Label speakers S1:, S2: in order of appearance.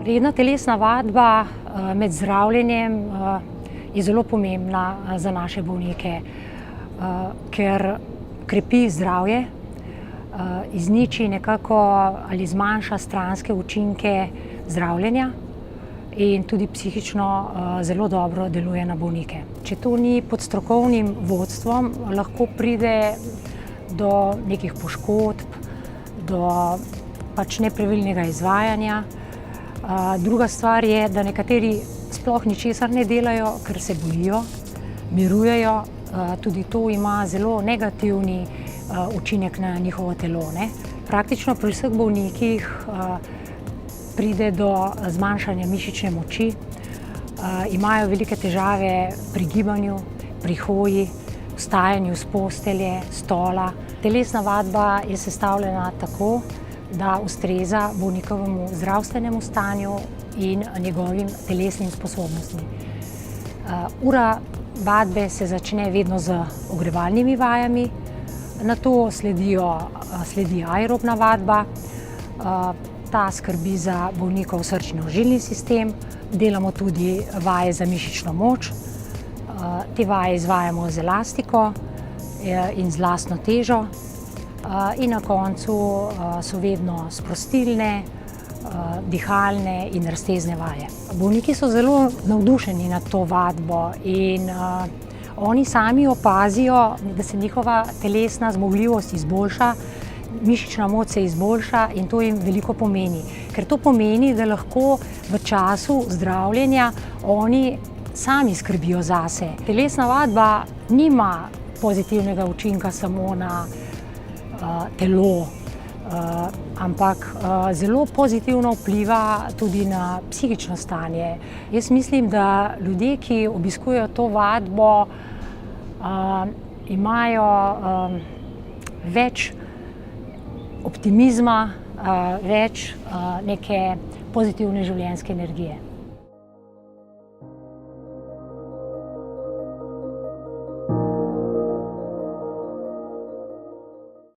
S1: Redna telesna vadba med zdravljenjem je zelo pomembna za naše bolnike, ker krepi zdravje, izniči nekako ali zmanjša stranske učinke zdravljenja in tudi psihično zelo dobro deluje na bolnike. Če to ni pod strokovnim vodstvom, lahko pride do nekih poškodb, do nepravilnega izvajanja. Druga stvar je, da nekateri sploh ničesar ne delajo, ker se bojijo, mirujejo. Tudi to ima zelo negativni učinek na njihovo telo. Praktično pri vseh bolnikih pride do zmanjšanja mišične moči, imajo velike težave pri gibanju, pri hoji, vstajanju s postelje, stola. Telesna vadba je sestavljena tako, da ustreza bolnikovemu zdravstvenemu stanju in njegovim telesnim sposobnostim. Ura vadbe se začne vedno z ogrevalnimi vajami, nato sledi aerobna vadba. Ta skrbi za bolnikov srčno-žilni sistem, delamo tudi vaje za mišično moč. Te vaje izvajamo z elastiko in z lastno težo. In na koncu so vedno sprostilne, dihalne in raztezne vaje. Bolniki so zelo navdušeni nad to vadbo in oni sami opazijo, da se njihova telesna zmogljivost izboljša, mišična moč se izboljša in to jim veliko pomeni. Ker to pomeni, da lahko v času zdravljenja oni sami skrbijo zase. Telesna vadba nima pozitivnega učinka samo na telo, ampak zelo pozitivno vpliva tudi na psihično stanje. Jaz mislim, da ljudje, ki obiskujejo to vadbo, imajo več optimizma, več neke pozitivne življenjske energije.